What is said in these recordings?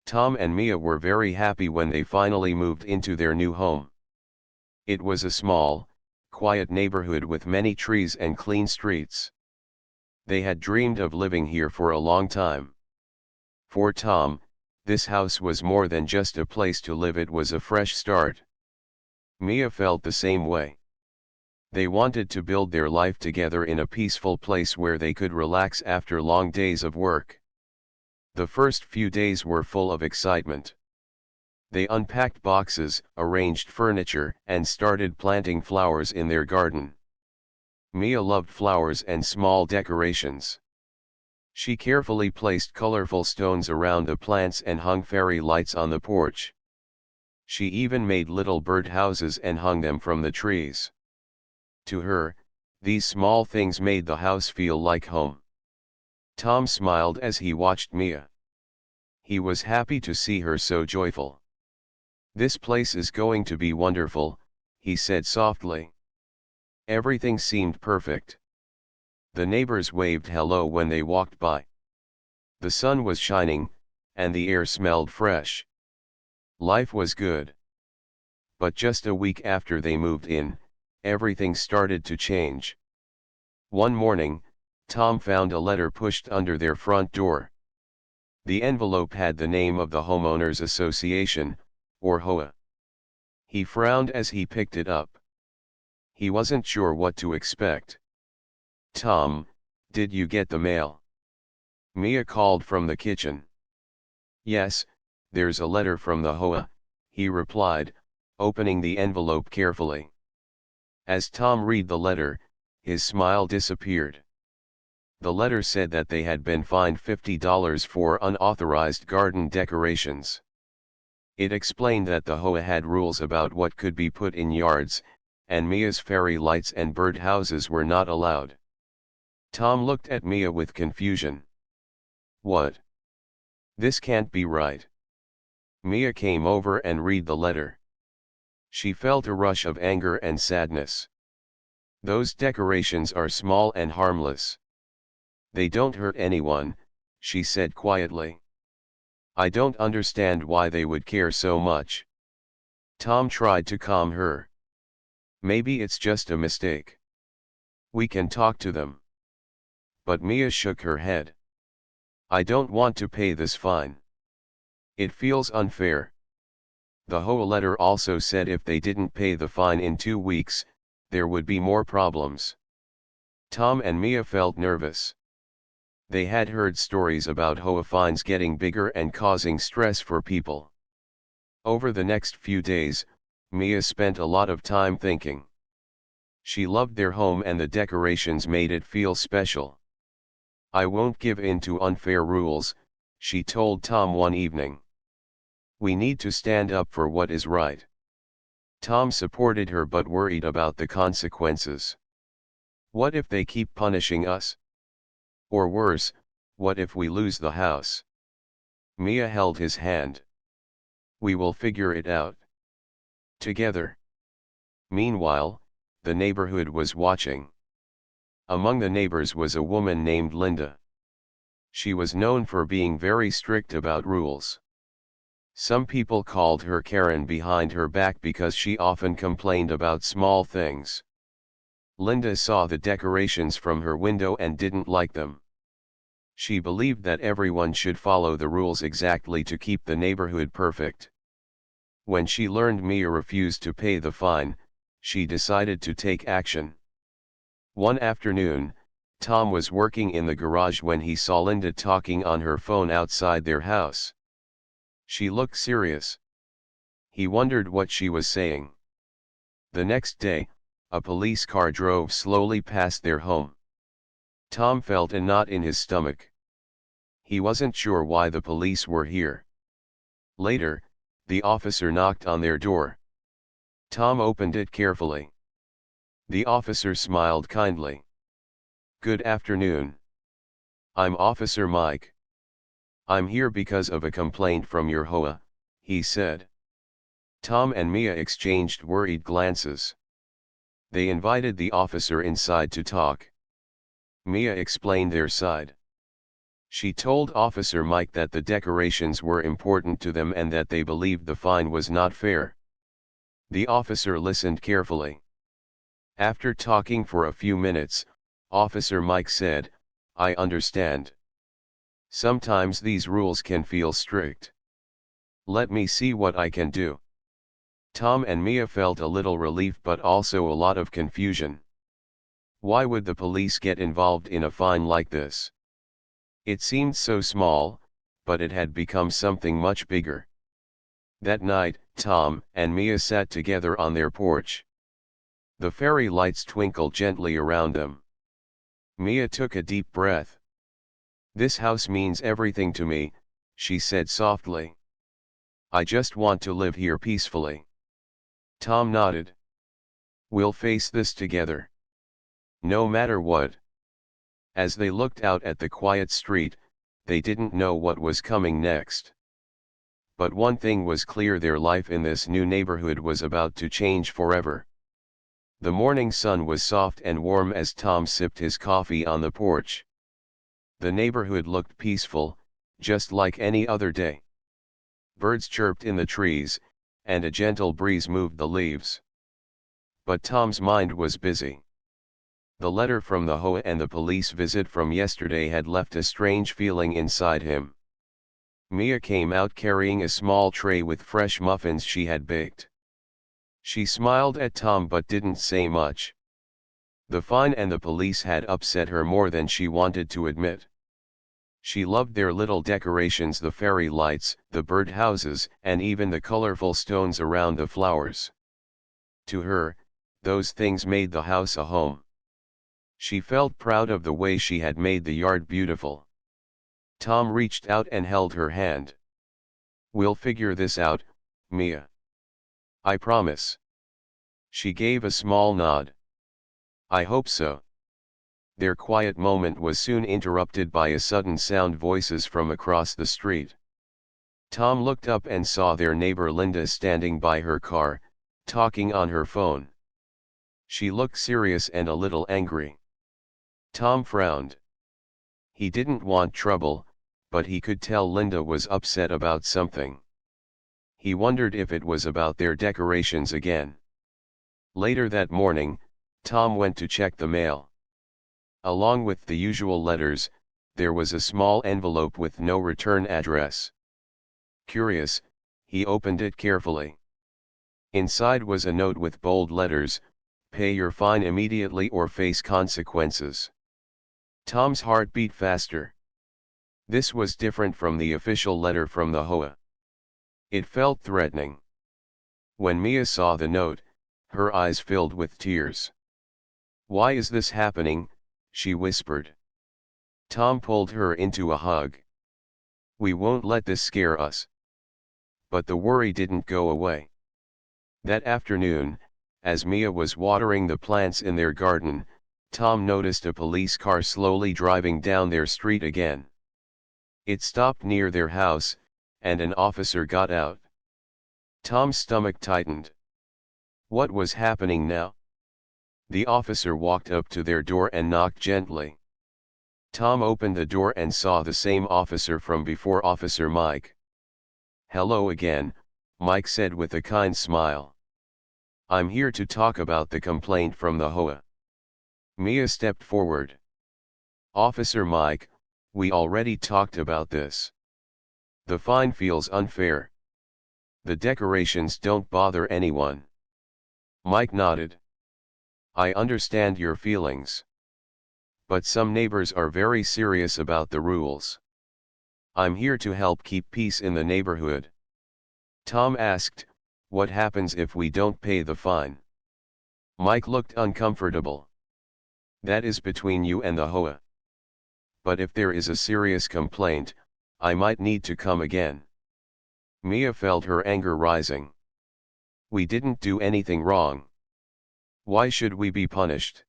Tom and Mia were very happy when they finally moved into their new home. It was a small, quiet neighborhood with many trees and clean streets. They had dreamed of living here for a long time. For Tom, this house was more than just a place to live, it was a fresh start. Mia felt the same way. They wanted to build their life together in a peaceful place where they could relax after long days of work. The first few days were full of excitement. They unpacked boxes, arranged furniture, and started planting flowers in their garden. Mia loved flowers and small decorations. She carefully placed colorful stones around the plants and hung fairy lights on the porch. She even made little bird houses and hung them from the trees. To her, these small things made the house feel like home. Tom smiled as he watched Mia. He was happy to see her so joyful. "This place is going to be wonderful," he said softly. Everything seemed perfect. The neighbors waved hello when they walked by. The sun was shining, and the air smelled fresh. Life was good. But just a week after they moved in, everything started to change. One morning, Tom found a letter pushed under their front door. The envelope had the name of the Homeowners Association, or HOA. He frowned as he picked it up. He wasn't sure what to expect. "Tom, did you get the mail?" Mia called from the kitchen. "Yes, there's a letter from the HOA," he replied, opening the envelope carefully. As Tom read the letter, his smile disappeared. The letter said that they had been fined $50 for unauthorized garden decorations. It explained that the HOA had rules about what could be put in yards, and Mia's fairy lights and bird houses were not allowed. Tom looked at Mia with confusion. "What? This can't be right." Mia came over and read the letter. She felt a rush of anger and sadness. "Those decorations are small and harmless. They don't hurt anyone," she said quietly. "I don't understand why they would care so much." Tom tried to calm her. "Maybe it's just a mistake. We can talk to them." But Mia shook her head. "I don't want to pay this fine. It feels unfair." The HOA letter also said if they didn't pay the fine in 2 weeks, there would be more problems. Tom and Mia felt nervous. They had heard stories about HOA fines getting bigger and causing stress for people. Over the next few days, Mia spent a lot of time thinking. She loved their home and the decorations made it feel special. "I won't give in to unfair rules," she told Tom one evening. "We need to stand up for what is right." Tom supported her but worried about the consequences. "What if they keep punishing us? Or worse, what if we lose the house?" Mia held his hand. "We will figure it out together." Meanwhile, the neighborhood was watching. Among the neighbors was a woman named Linda. She was known for being very strict about rules. Some people called her Karen behind her back because she often complained about small things. Linda saw the decorations from her window and didn't like them. She believed that everyone should follow the rules exactly to keep the neighborhood perfect. When she learned Mia refused to pay the fine, she decided to take action. One afternoon, Tom was working in the garage when he saw Linda talking on her phone outside their house. She looked serious. He wondered what she was saying. The next day, a police car drove slowly past their home. Tom felt a knot in his stomach. He wasn't sure why the police were here. Later, the officer knocked on their door. Tom opened it carefully. The officer smiled kindly. "Good afternoon. I'm Officer Mike. I'm here because of a complaint from your HOA," he said. Tom and Mia exchanged worried glances. They invited the officer inside to talk. Mia explained their side. She told Officer Mike that the decorations were important to them and that they believed the fine was not fair. The officer listened carefully. After talking for a few minutes, Officer Mike said, "I understand. Sometimes these rules can feel strict. Let me see what I can do." Tom and Mia felt a little relief but also a lot of confusion. Why would the police get involved in a fine like this? It seemed so small, but it had become something much bigger. That night, Tom and Mia sat together on their porch. The fairy lights twinkled gently around them. Mia took a deep breath. "This house means everything to me," she said softly. "I just want to live here peacefully." Tom nodded. "We'll face this together. No matter what." As they looked out at the quiet street, they didn't know what was coming next. But one thing was clear: their life in this new neighborhood was about to change forever. The morning sun was soft and warm as Tom sipped his coffee on the porch. The neighborhood looked peaceful, just like any other day. Birds chirped in the trees, and a gentle breeze moved the leaves. But Tom's mind was busy. The letter from the HOA and the police visit from yesterday had left a strange feeling inside him. Mia came out carrying a small tray with fresh muffins she had baked. She smiled at Tom but didn't say much. The fine and the police had upset her more than she wanted to admit. She loved their little decorations: the fairy lights, the bird houses, and even the colorful stones around the flowers. To her, those things made the house a home. She felt proud of the way she had made the yard beautiful. Tom reached out and held her hand. "We'll figure this out, Mia. I promise." She gave a small nod. "I hope so." Their quiet moment was soon interrupted by a sudden sound: voices from across the street. Tom looked up and saw their neighbor Linda standing by her car, talking on her phone. She looked serious and a little angry. Tom frowned. He didn't want trouble, but he could tell Linda was upset about something. He wondered if it was about their decorations again. Later that morning, Tom went to check the mail. Along with the usual letters, there was a small envelope with no return address. Curious, he opened it carefully. Inside was a note with bold letters: "Pay your fine immediately or face consequences." Tom's heart beat faster. This was different from the official letter from the HOA. It felt threatening. When Mia saw the note, her eyes filled with tears. "Why is this happening?" she whispered. Tom pulled her into a hug. "We won't let this scare us." But the worry didn't go away. That afternoon, as Mia was watering the plants in their garden, Tom noticed a police car slowly driving down their street again. It stopped near their house, and an officer got out. Tom's stomach tightened. What was happening now? The officer walked up to their door and knocked gently. Tom opened the door and saw the same officer from before, Officer Mike. "Hello again," Mike said with a kind smile. "I'm here to talk about the complaint from the HOA." Mia stepped forward. "Officer Mike, we already talked about this. The fine feels unfair. The decorations don't bother anyone." Mike nodded. "I understand your feelings. But some neighbors are very serious about the rules. I'm here to help keep peace in the neighborhood." Tom asked, "What happens if we don't pay the fine?" Mike looked uncomfortable. "That is between you and the HOA. But if there is a serious complaint, I might need to come again." Mia felt her anger rising. "We didn't do anything wrong. Why should we be punished?"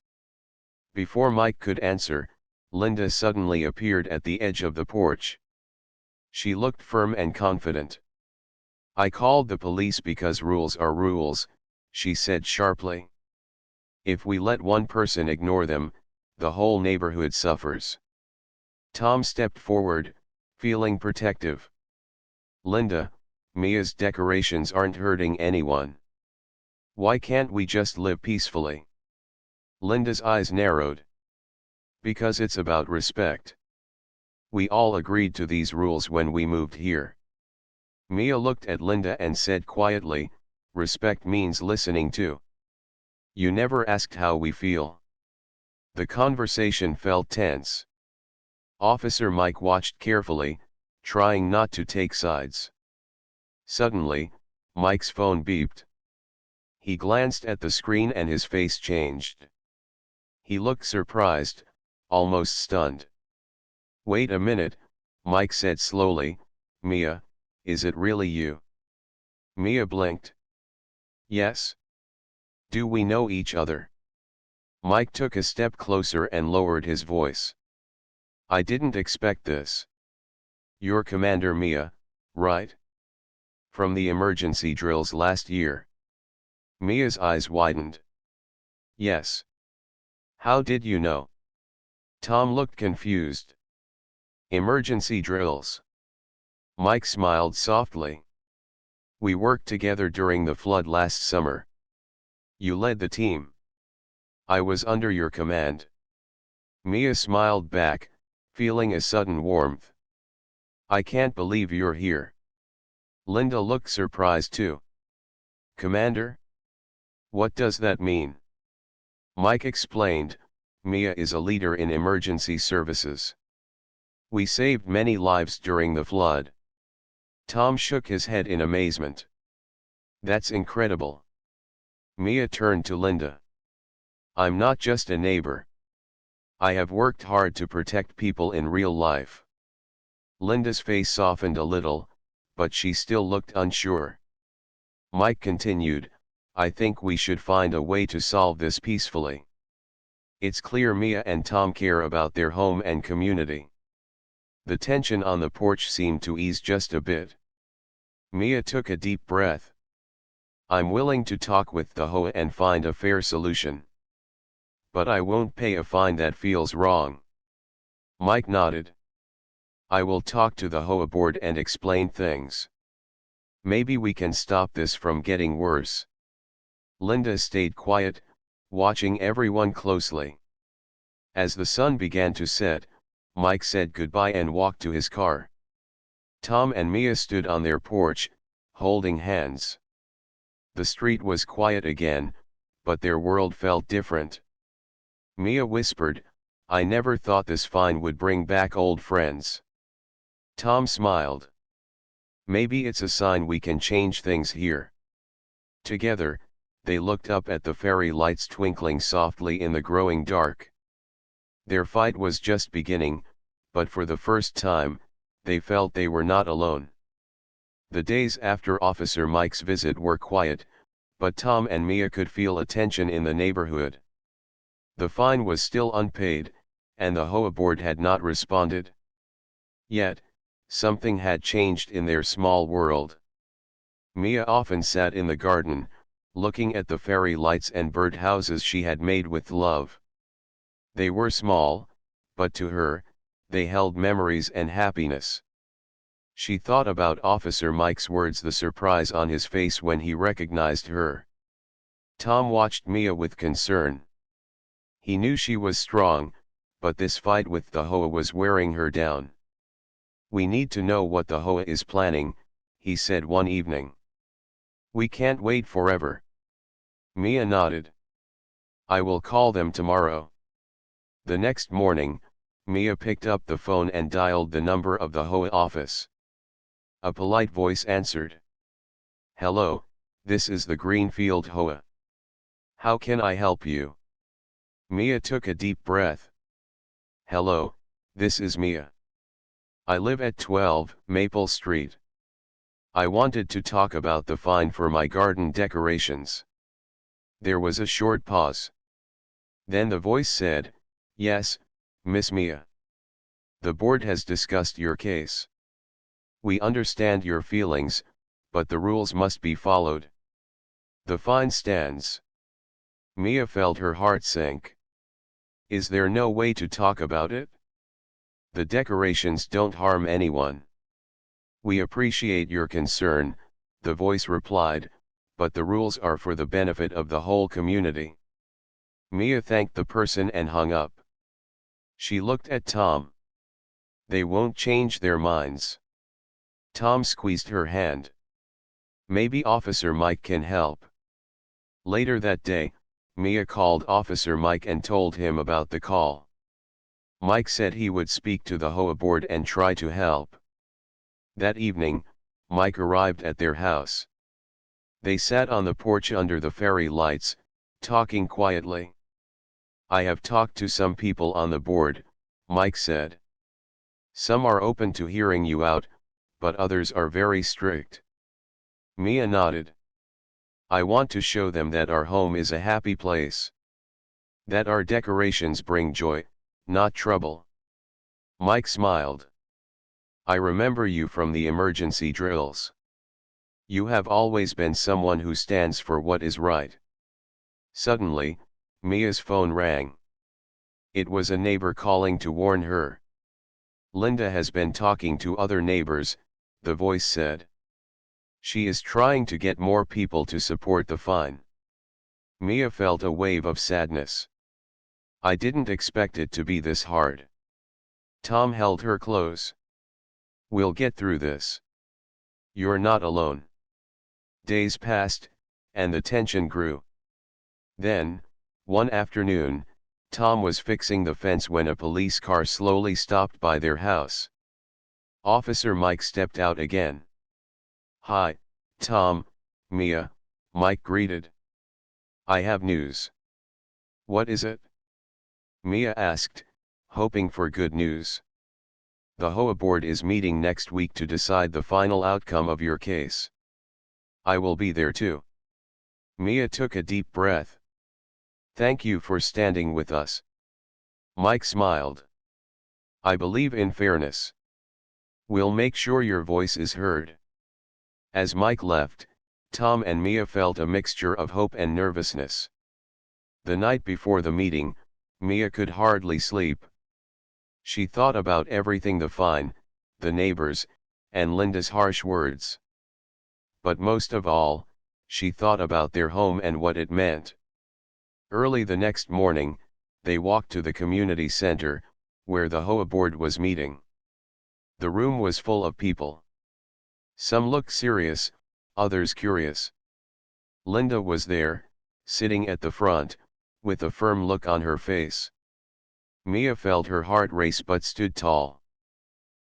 Before Mike could answer, Linda suddenly appeared at the edge of the porch. She looked firm and confident. "I called the police because rules are rules," she said sharply. "If we let one person ignore them, the whole neighborhood suffers. Tom stepped forward, feeling protective. Linda, Mia's decorations aren't hurting anyone. Why can't we just live peacefully? Linda's eyes narrowed. Because it's about respect. We all agreed to these rules when we moved here. Mia looked at Linda and said quietly, respect means listening too. You never asked how we feel. The conversation felt tense. Officer Mike watched carefully, trying not to take sides. Suddenly, Mike's phone beeped. He glanced at the screen and his face changed. He looked surprised, almost stunned. Wait a minute, Mike said slowly, Mia, is it really you? Mia blinked. Yes. Do we know each other? Mike took a step closer and lowered his voice. I didn't expect this. You're Commander Mia, right? From the emergency drills last year. Mia's eyes widened. Yes. How did you know? Tom looked confused. Emergency drills. Mike smiled softly. We worked together during the flood last summer. You led the team. I was under your command. Mia smiled back, feeling a sudden warmth. I can't believe you're here. Linda looked surprised too. Commander? What does that mean? Mike explained, Mia is a leader in emergency services. We saved many lives during the flood. Tom shook his head in amazement. That's incredible. Mia turned to Linda. I'm not just a neighbor. I have worked hard to protect people in real life. Linda's face softened a little, but she still looked unsure. Mike continued, I think we should find a way to solve this peacefully. It's clear Mia and Tom care about their home and community. The tension on the porch seemed to ease just a bit. Mia took a deep breath. I'm willing to talk with the HOA and find a fair solution. But I won't pay a fine that feels wrong. Mike nodded. I will talk to the HOA board and explain things. Maybe we can stop this from getting worse. Linda stayed quiet, watching everyone closely. As the sun began to set, Mike said goodbye and walked to his car. Tom and Mia stood on their porch, holding hands. The street was quiet again, but their world felt different. Mia whispered, I never thought this fine would bring back old friends. Tom smiled. Maybe it's a sign we can change things here. Together, they looked up at the fairy lights twinkling softly in the growing dark. Their fight was just beginning, but for the first time, they felt they were not alone. The days after Officer Mike's visit were quiet, but Tom and Mia could feel a tension in the neighborhood. The fine was still unpaid, and the HOA board had not responded. Yet, something had changed in their small world. Mia often sat in the garden, looking at the fairy lights and birdhouses she had made with love. They were small, but to her, they held memories and happiness. She thought about Officer Mike's words, the surprise on his face when he recognized her. Tom watched Mia with concern. He knew she was strong, but this fight with the HOA was wearing her down. We need to know what the HOA is planning, he said one evening. We can't wait forever. Mia nodded. I will call them tomorrow. The next morning, Mia picked up the phone and dialed the number of the HOA office. A polite voice answered. Hello, this is the Greenfield HOA. How can I help you? Mia took a deep breath. Hello, this is Mia. I live at 12 Maple Street. I wanted to talk about the fine for my garden decorations. There was a short pause. Then the voice said, Yes, Miss Mia. The board has discussed your case. We understand your feelings, but the rules must be followed. The fine stands. Mia felt her heart sink. Is there no way to talk about it? The decorations don't harm anyone. We appreciate your concern, the voice replied, but the rules are for the benefit of the whole community. Mia thanked the person and hung up. She looked at Tom. They won't change their minds. Tom squeezed her hand. Maybe Officer Mike can help. Later that day, Mia called Officer Mike and told him about the call. Mike said he would speak to the HOA board and try to help. That evening, Mike arrived at their house. They sat on the porch under the fairy lights, talking quietly. I have talked to some people on the board, Mike said. Some are open to hearing you out, but others are very strict. Mia nodded. I want to show them that our home is a happy place. That our decorations bring joy, not trouble. Mike smiled. I remember you from the emergency drills. You have always been someone who stands for what is right. Suddenly, Mia's phone rang. It was a neighbor calling to warn her. Linda has been talking to other neighbors, the voice said. She is trying to get more people to support the fine. Mia felt a wave of sadness. I didn't expect it to be this hard. Tom held her close. We'll get through this. You're not alone. Days passed, and the tension grew. Then, one afternoon, Tom was fixing the fence when a police car slowly stopped by their house. Officer Mike stepped out again. Hi, Tom, Mia, Mike greeted. I have news. What is it? Mia asked, hoping for good news. The HOA board is meeting next week to decide the final outcome of your case. I will be there too. Mia took a deep breath. Thank you for standing with us. Mike smiled. I believe in fairness. We'll make sure your voice is heard. As Mike left, Tom and Mia felt a mixture of hope and nervousness. The night before the meeting, Mia could hardly sleep. She thought about everything: the fine, the neighbors, and Linda's harsh words. But most of all, she thought about their home and what it meant. Early the next morning, they walked to the community center, where the HOA board was meeting. The room was full of people. Some looked serious, others curious. Linda was there, sitting at the front, with a firm look on her face. Mia felt her heart race but stood tall.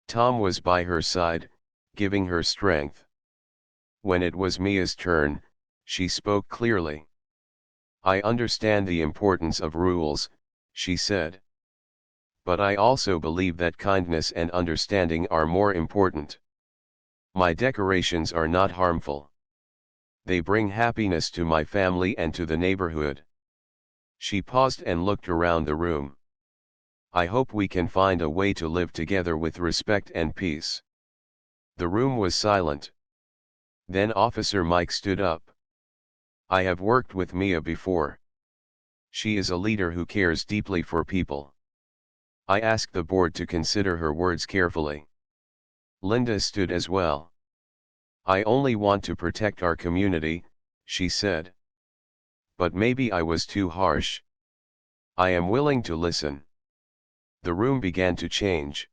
Tom was by her side, giving her strength. When it was Mia's turn, she spoke clearly. I understand the importance of rules, she said. But I also believe that kindness and understanding are more important. My decorations are not harmful. They bring happiness to my family and to the neighborhood. She paused and looked around the room. I hope we can find a way to live together with respect and peace. The room was silent. Then Officer Mike stood up. I have worked with Mia before. She is a leader who cares deeply for people. I ask the board to consider her words carefully. Linda stood as well. I only want to protect our community, she said. But maybe I was too harsh. I am willing to listen. The room began to change.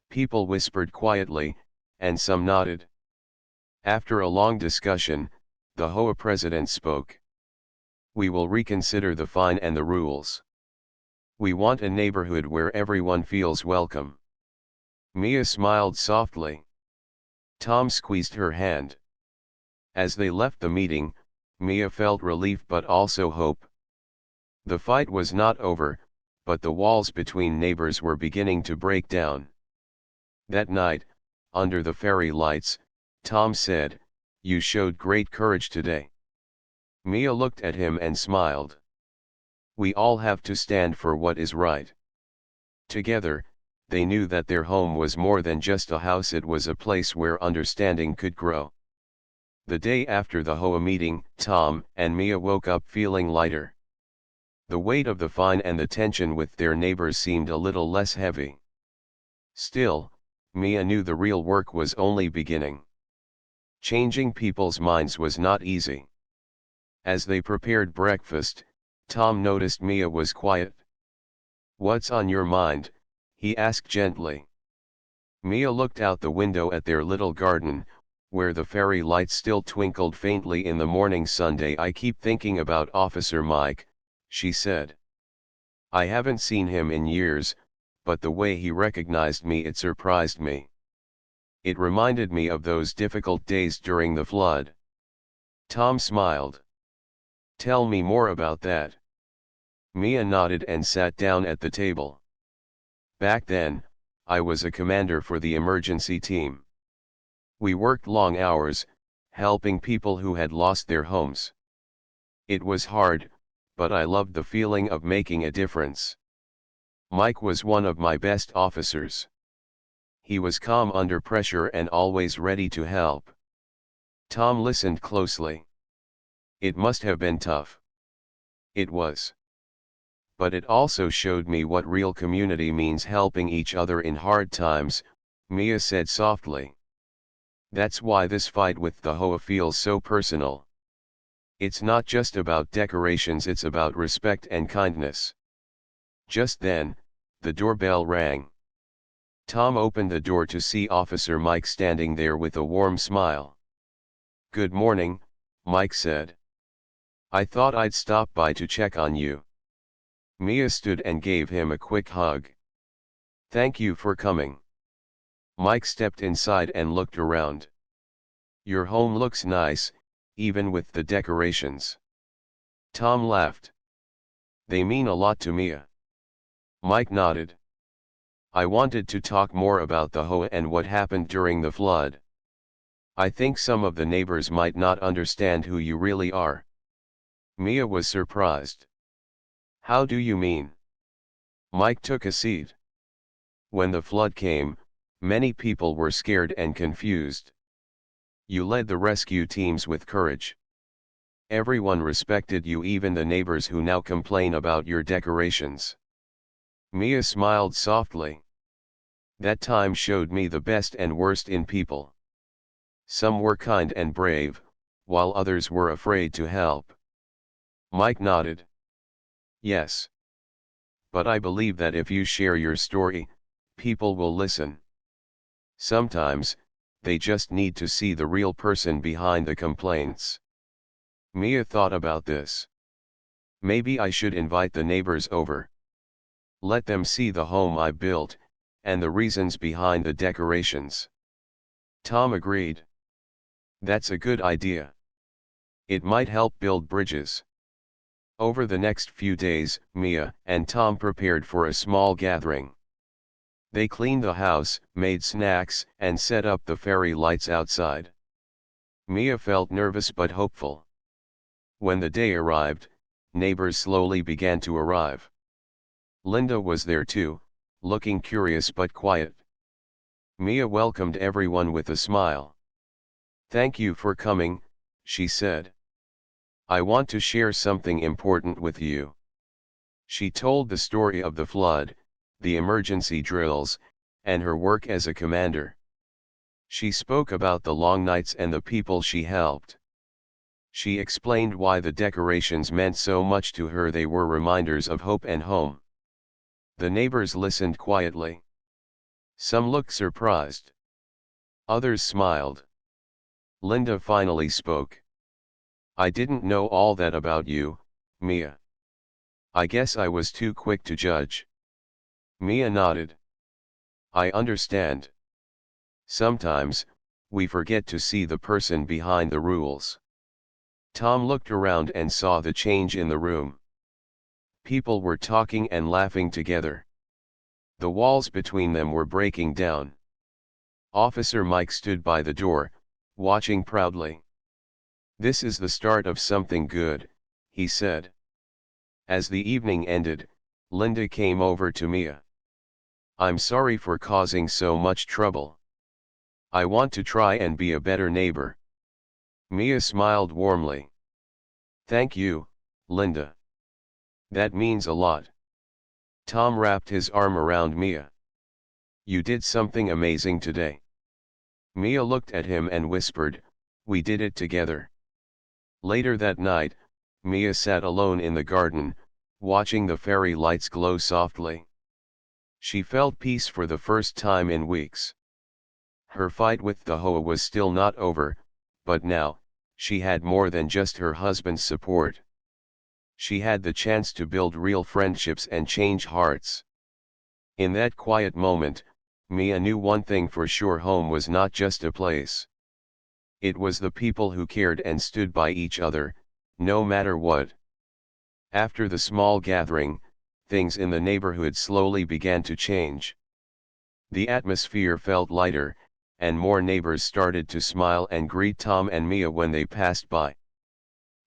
People whispered quietly, and some nodded. After a long discussion, the HOA president spoke. We will reconsider the fine and the rules. We want a neighborhood where everyone feels welcome. Mia smiled softly. Tom squeezed her hand. As they left the meeting, Mia felt relief but also hope. The fight was not over, but the walls between neighbors were beginning to break down. That night, under the fairy lights, Tom said, "You showed great courage today." Mia looked at him and smiled. We all have to stand for what is right. Together, they knew that their home was more than just a house, it was a place where understanding could grow. The day after the HOA meeting, Tom and Mia woke up feeling lighter. The weight of the fine and the tension with their neighbors seemed a little less heavy. Still, Mia knew the real work was only beginning. Changing people's minds was not easy. As they prepared breakfast, Tom noticed Mia was quiet. "What's on your mind?" he asked gently. Mia looked out the window at their little garden, where the fairy lights still twinkled faintly in the morning Sunday. "I keep thinking about Officer Mike," she said. "I haven't seen him in years, but the way he recognized me, it surprised me. It reminded me of those difficult days during the flood." Tom smiled. "Tell me more about that." Mia nodded and sat down at the table. "Back then, I was a commander for the emergency team. We worked long hours, helping people who had lost their homes. It was hard, but I loved the feeling of making a difference. Mike was one of my best officers. He was calm under pressure and always ready to help." Tom listened closely. "It must have been tough." "It was. But it also showed me what real community means, helping each other in hard times," Mia said softly. "That's why this fight with the HOA feels so personal. It's not just about decorations, it's about respect and kindness." Just then, the doorbell rang. Tom opened the door to see Officer Mike standing there with a warm smile. "Good morning," Mike said. "I thought I'd stop by to check on you." Mia stood and gave him a quick hug. "Thank you for coming." Mike stepped inside and looked around. "Your home looks nice, even with the decorations." Tom laughed. "They mean a lot to Mia." Mike nodded. "I wanted to talk more about the HOA and what happened during the flood. I think some of the neighbors might not understand who you really are." Mia was surprised. "How do you mean?" Mike took a seat. "When the flood came, many people were scared and confused. You led the rescue teams with courage. Everyone respected you, even the neighbors who now complain about your decorations." Mia smiled softly. "That time showed me the best and worst in people. Some were kind and brave, while others were afraid to help." Mike nodded. "Yes. But I believe that if you share your story, people will listen. Sometimes, they just need to see the real person behind the complaints." Mia thought about this. "Maybe I should invite the neighbors over. Let them see the home I built, and the reasons behind the decorations." Tom agreed. "That's a good idea. It might help build bridges." Over the next few days, Mia and Tom prepared for a small gathering. They cleaned the house, made snacks, and set up the fairy lights outside. Mia felt nervous but hopeful. When the day arrived, neighbors slowly began to arrive. Linda was there too, looking curious but quiet. Mia welcomed everyone with a smile. "Thank you for coming," she said. "I want to share something important with you." She told the story of the flood, the emergency drills, and her work as a commander. She spoke about the long nights and the people she helped. She explained why the decorations meant so much to her. They were reminders of hope and home. The neighbors listened quietly. Some looked surprised. Others smiled. Linda finally spoke. "I didn't know all that about you, Mia. I guess I was too quick to judge." Mia nodded. "I understand. Sometimes, we forget to see the person behind the rules." Tom looked around and saw the change in the room. People were talking and laughing together. The walls between them were breaking down. Officer Mike stood by the door, watching proudly. "This is the start of something good," he said. As the evening ended, Linda came over to Mia. "I'm sorry for causing so much trouble. I want to try and be a better neighbor." Mia smiled warmly. "Thank you, Linda. That means a lot." Tom wrapped his arm around Mia. You did something amazing today. Mia looked at him and whispered, "We did it together." Later that night, Mia sat alone in the garden, watching the fairy lights glow softly. She felt peace for the first time in weeks. Her fight with the HOA was still not over, but now, she had more than just her husband's support. She had the chance to build real friendships and change hearts. In that quiet moment, Mia knew one thing for sure: home was not just a place. It was the people who cared and stood by each other, no matter what. After the small gathering, things in the neighborhood slowly began to change. The atmosphere felt lighter, and more neighbors started to smile and greet Tom and Mia when they passed by.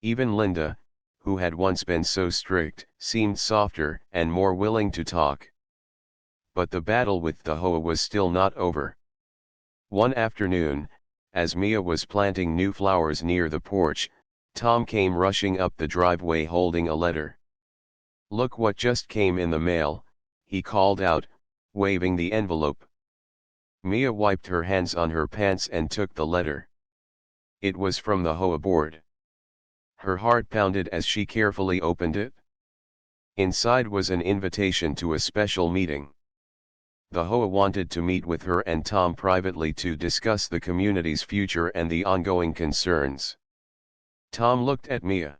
Even Linda, who had once been so strict, seemed softer and more willing to talk. But the battle with the HOA was still not over. One afternoon, as Mia was planting new flowers near the porch, Tom came rushing up the driveway holding a letter. "Look what just came in the mail," he called out, waving the envelope. Mia wiped her hands on her pants and took the letter. It was from the HOA board. Her heart pounded as she carefully opened it. Inside was an invitation to a special meeting. The HOA wanted to meet with her and Tom privately to discuss the community's future and the ongoing concerns. Tom looked at Mia.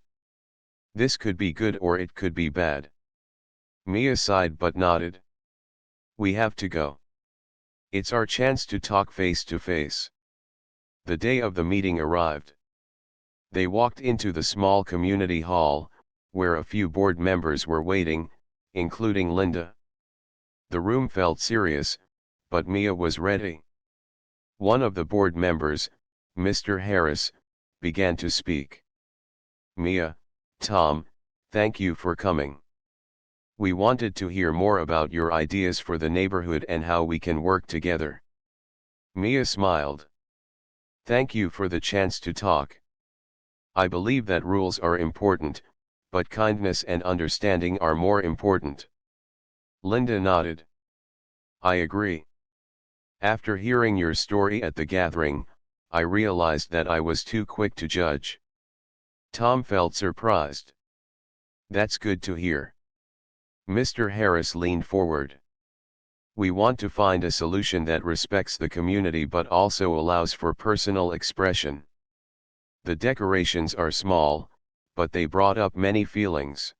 This could be good or it could be bad. Mia sighed but nodded. "We have to go. It's our chance to talk face to face." The day of the meeting arrived. They walked into the small community hall, where a few board members were waiting, including Linda. The room felt serious, but Mia was ready. One of the board members, Mr. Harris, began to speak. "Mia, Tom, thank you for coming. We wanted to hear more about your ideas for the neighborhood and how we can work together." Mia smiled. "Thank you for the chance to talk. I believe that rules are important, but kindness and understanding are more important." Linda nodded. "I agree. After hearing your story at the gathering, I realized that I was too quick to judge." Tom felt surprised. "That's good to hear." Mr. Harris leaned forward. "We want to find a solution that respects the community but also allows for personal expression. The decorations are small, but they brought up many feelings."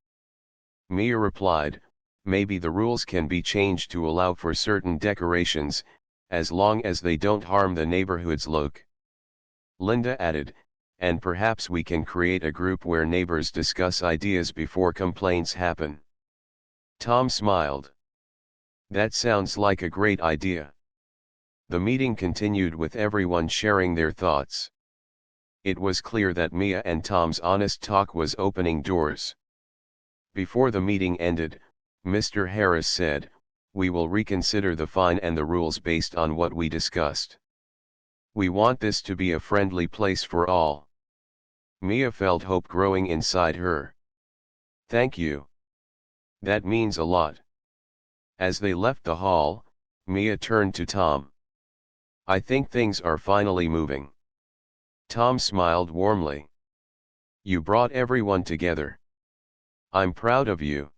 Mia replied, "Maybe the rules can be changed to allow for certain decorations, as long as they don't harm the neighborhood's look." Linda added, "And perhaps we can create a group where neighbors discuss ideas before complaints happen." Tom smiled. "That sounds like a great idea." The meeting continued with everyone sharing their thoughts. It was clear that Mia and Tom's honest talk was opening doors. Before the meeting ended, Mr. Harris said, "We will reconsider the fine and the rules based on what we discussed. We want this to be a friendly place for all." Mia felt hope growing inside her. "Thank you. That means a lot." As they left the hall, Mia turned to Tom. "I think things are finally moving." Tom smiled warmly. "You brought everyone together. I'm proud of you."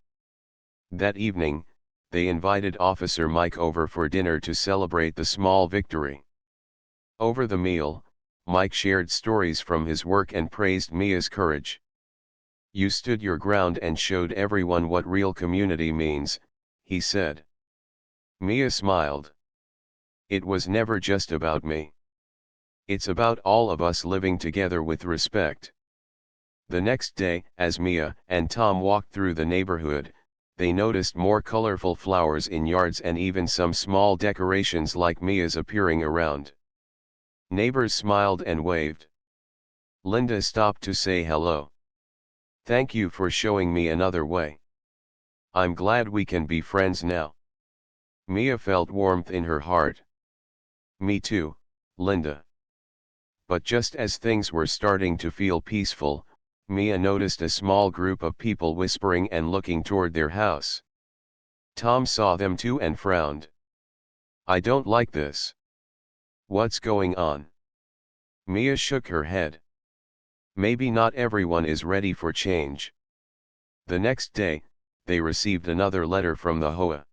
That evening, they invited Officer Mike over for dinner to celebrate the small victory. Over the meal, Mike shared stories from his work and praised Mia's courage. "You stood your ground and showed everyone what real community means," he said. Mia smiled. "It was never just about me. It's about all of us living together with respect." The next day, as Mia and Tom walked through the neighborhood, they noticed more colorful flowers in yards and even some small decorations like Mia's appearing around. Neighbors smiled and waved. Linda stopped to say hello. "Thank you for showing me another way. I'm glad we can be friends now." Mia felt warmth in her heart. "Me too, Linda." But just as things were starting to feel peaceful, Mia noticed a small group of people whispering and looking toward their house. Tom saw them too and frowned. I don't like this. What's going on? Mia shook her head. Maybe not everyone is ready for change. The next day, they received another letter from the HOA.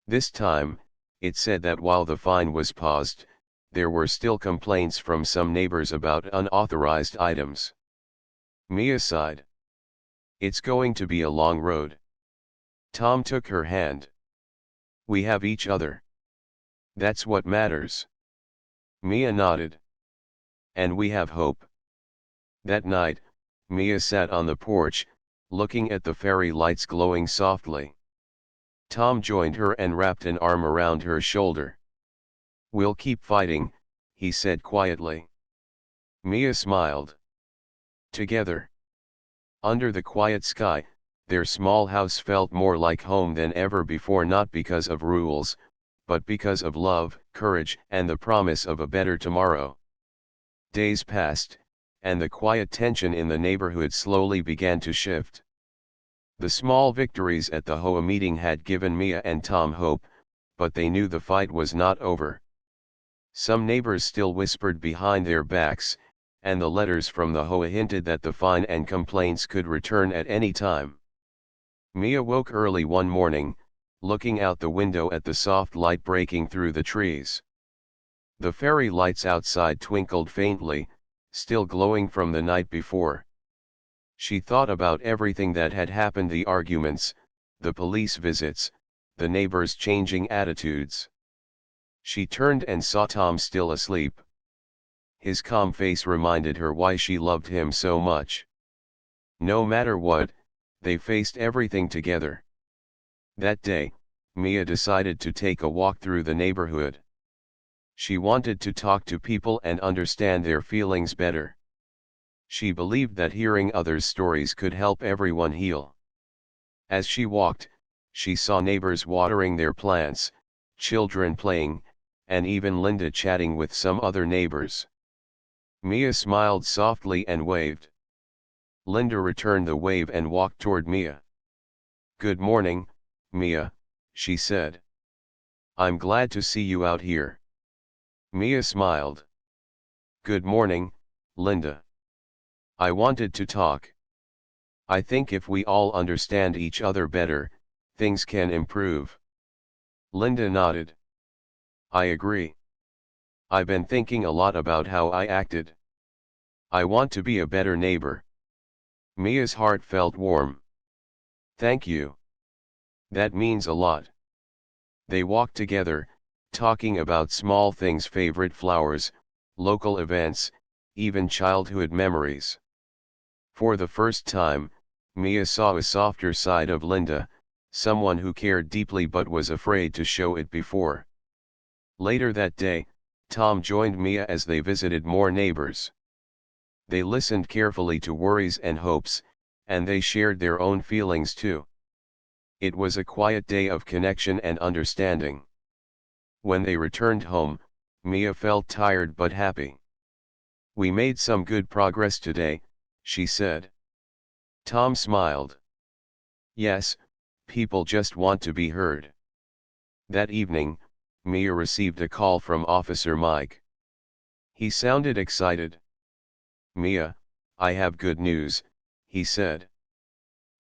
This time, it said that while the fine was paused, there were still complaints from some neighbors about unauthorized items. Mia sighed. It's going to be a long road. Tom took her hand. We have each other. That's what matters. Mia nodded. And we have hope. That night, Mia sat on the porch, looking at the fairy lights glowing softly. Tom joined her and wrapped an arm around her shoulder. We'll keep fighting, he said quietly. Mia smiled. Together. Under the quiet sky, their small house felt more like home than ever before, not because of rules, but because of love, courage, and the promise of a better tomorrow. Days passed, and the quiet tension in the neighborhood slowly began to shift. The small victories at the HOA meeting had given Mia and Tom hope, but they knew the fight was not over. Some neighbors still whispered behind their backs, and the letters from the HOA hinted that the fine and complaints could return at any time. Mia woke early one morning, looking out the window at the soft light breaking through the trees. The fairy lights outside twinkled faintly, still glowing from the night before. She thought about everything that had happened: the arguments, the police visits, the neighbors' changing attitudes. She turned and saw Tom still asleep. His calm face reminded her why she loved him so much. No matter what, they faced everything together. That day, Mia decided to take a walk through the neighborhood. She wanted to talk to people and understand their feelings better. She believed that hearing others' stories could help everyone heal. As she walked, she saw neighbors watering their plants, children playing, and even Linda chatting with some other neighbors. Mia smiled softly and waved. Linda returned the wave and walked toward Mia. "Good morning, Mia," she said. "I'm glad to see you out here." Mia smiled. "Good morning, Linda. I wanted to talk. I think if we all understand each other better, things can improve." Linda nodded. "I agree. I've been thinking a lot about how I acted. I want to be a better neighbor." Mia's heart felt warm. "Thank you. That means a lot." They walked together, talking about small things: favorite flowers, local events, even childhood memories. For the first time, Mia saw a softer side of Linda, someone who cared deeply but was afraid to show it before. Later that day, Tom joined Mia as they visited more neighbors. They listened carefully to worries and hopes, and they shared their own feelings too. It was a quiet day of connection and understanding. When they returned home, Mia felt tired but happy. "We made some good progress today," she said. Tom smiled. "Yes, people just want to be heard." That evening, Mia received a call from Officer Mike. He sounded excited. "Mia, I have good news," he said.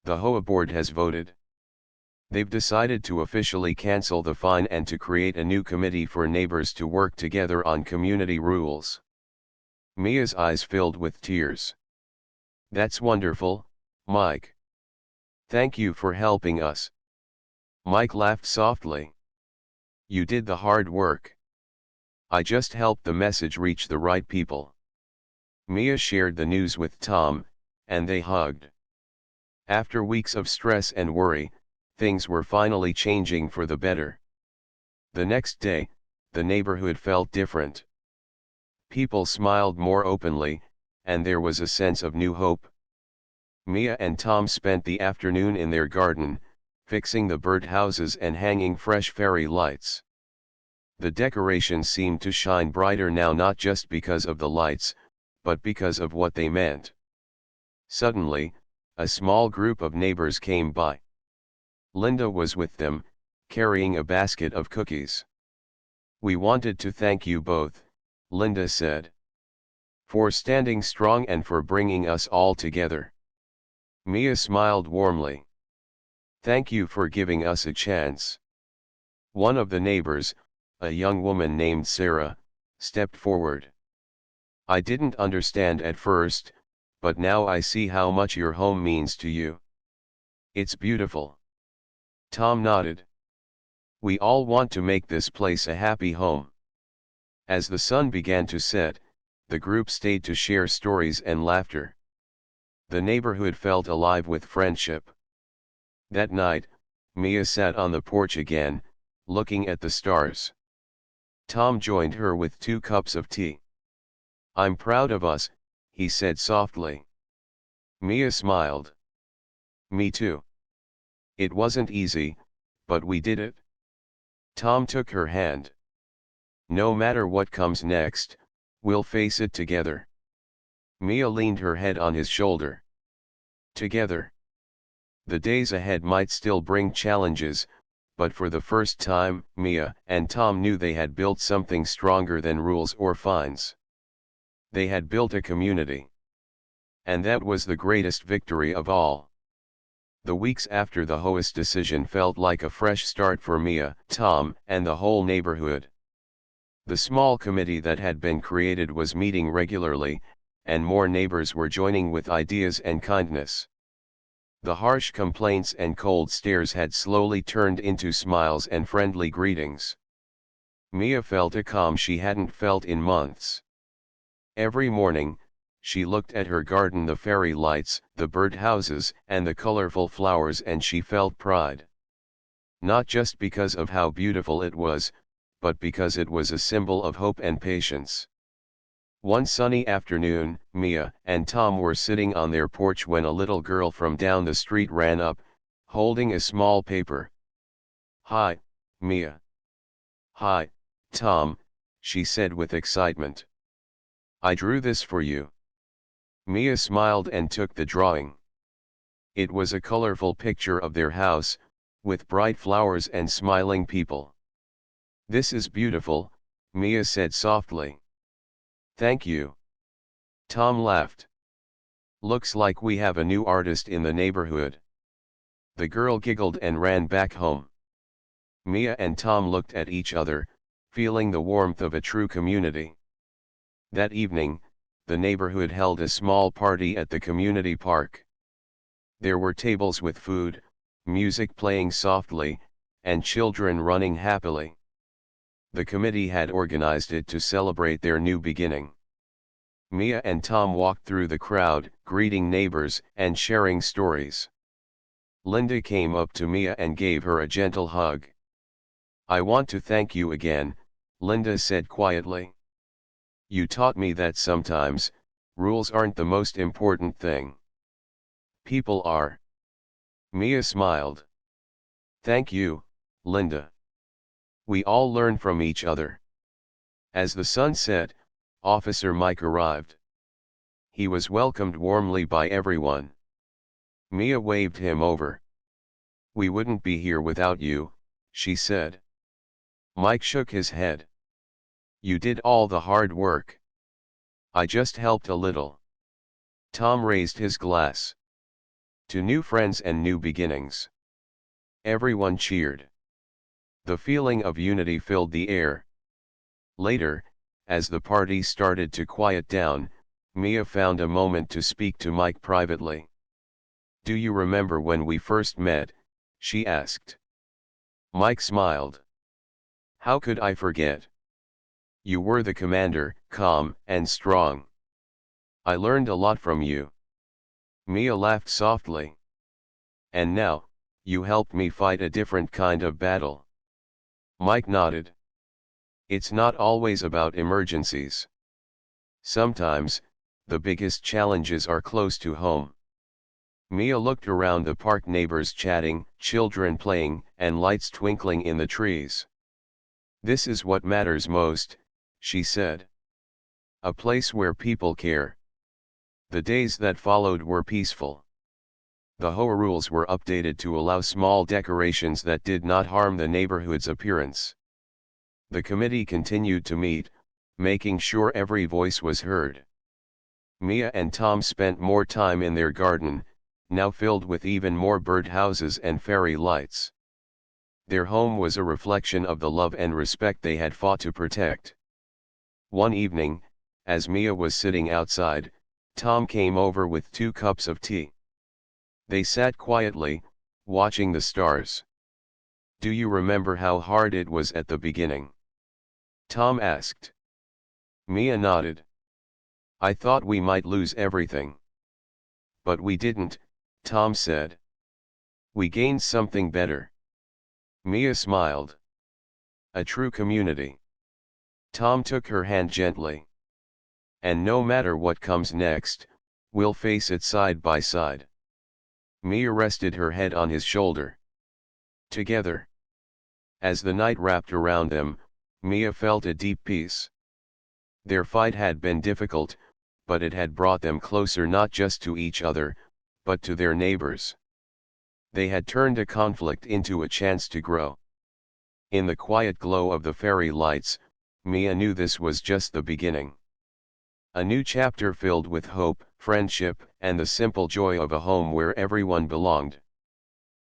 "The HOA board has voted. They've decided to officially cancel the fine and to create a new committee for neighbors to work together on community rules." Mia's eyes filled with tears. "That's wonderful, Mike. Thank you for helping us." Mike laughed softly. "You did the hard work. I just helped the message reach the right people." Mia shared the news with Tom, and they hugged. After weeks of stress and worry, things were finally changing for the better. The next day, the neighborhood felt different. People smiled more openly, and there was a sense of new hope. Mia and Tom spent the afternoon in their garden, fixing the birdhouses and hanging fresh fairy lights. The decorations seemed to shine brighter now, not just because of the lights, but because of what they meant. Suddenly, a small group of neighbors came by. Linda was with them, carrying a basket of cookies. We wanted to thank you both, Linda said. For standing strong and for bringing us all together. Mia smiled warmly. Thank you for giving us a chance. One of the neighbors, a young woman named Sarah, stepped forward. I didn't understand at first, but now I see how much your home means to you. It's beautiful. Tom nodded. We all want to make this place a happy home. As the sun began to set, the group stayed to share stories and laughter. The neighborhood felt alive with friendship. That night, Mia sat on the porch again, looking at the stars. Tom joined her with 2 cups of tea. I'm proud of us, he said softly. Mia smiled. Me too. It wasn't easy, but we did it. Tom took her hand. No matter what comes next, we'll face it together. Mia leaned her head on his shoulder. Together. The days ahead might still bring challenges, but for the first time, Mia and Tom knew they had built something stronger than rules or fines. They had built a community. And that was the greatest victory of all. The weeks after the HOA's decision felt like a fresh start for Mia, Tom, and the whole neighborhood. The small committee that had been created was meeting regularly, and more neighbors were joining with ideas and kindness. The harsh complaints and cold stares had slowly turned into smiles and friendly greetings. Mia felt a calm she hadn't felt in months. Every morning, she looked at her garden, the fairy lights, the birdhouses, and the colorful flowers, and she felt pride. Not just because of how beautiful it was, but because it was a symbol of hope and patience. One sunny afternoon, Mia and Tom were sitting on their porch when a little girl from down the street ran up, holding a small paper. Hi, Mia. Hi, Tom, she said with excitement. I drew this for you. Mia smiled and took the drawing. It was a colorful picture of their house, with bright flowers and smiling people. This is beautiful, Mia said softly. Thank you. Tom laughed. Looks like we have a new artist in the neighborhood. The girl giggled and ran back home. Mia and Tom looked at each other, feeling the warmth of a true community. That evening, the neighborhood held a small party at the community park. There were tables with food, music playing softly, and children running happily. The committee had organized it to celebrate their new beginning. Mia and Tom walked through the crowd, greeting neighbors and sharing stories. Linda came up to Mia and gave her a gentle hug. I want to thank you again, Linda said quietly. You taught me that sometimes, rules aren't the most important thing. People are. Mia smiled. Thank you, Linda. We all learn from each other. As the sun set, Officer Mike arrived. He was welcomed warmly by everyone. Mia waved him over. We wouldn't be here without you, she said. Mike shook his head. You did all the hard work. I just helped a little. Tom raised his glass. To new friends and new beginnings. Everyone cheered. The feeling of unity filled the air. Later, as the party started to quiet down, Mia found a moment to speak to Mike privately. Do you remember when we first met? She asked. Mike smiled. How could I forget? You were the commander, calm and strong. I learned a lot from you. Mia laughed softly. And now, you helped me fight a different kind of battle. Mike nodded. It's not always about emergencies. Sometimes, the biggest challenges are close to home. Mia looked around the park, neighbors chatting, children playing, and lights twinkling in the trees. This is what matters most, she said. A place where people care. The days that followed were peaceful. The HOA rules were updated to allow small decorations that did not harm the neighborhood's appearance. The committee continued to meet, making sure every voice was heard. Mia and Tom spent more time in their garden, now filled with even more birdhouses and fairy lights. Their home was a reflection of the love and respect they had fought to protect. One evening, as Mia was sitting outside, Tom came over with 2 cups of tea. They sat quietly, watching the stars. "Do you remember how hard it was at the beginning?" Tom asked. Mia nodded. "I thought we might lose everything. But we didn't," Tom said. "We gained something better." Mia smiled. "A true community." Tom took her hand gently. "And no matter what comes next, we'll face it side by side." Mia rested her head on his shoulder. Together. As the night wrapped around them, Mia felt a deep peace. Their fight had been difficult, but it had brought them closer not just to each other, but to their neighbors. They had turned a conflict into a chance to grow. In the quiet glow of the fairy lights, Mia knew this was just the beginning. A new chapter filled with hope, friendship, and the simple joy of a home where everyone belonged.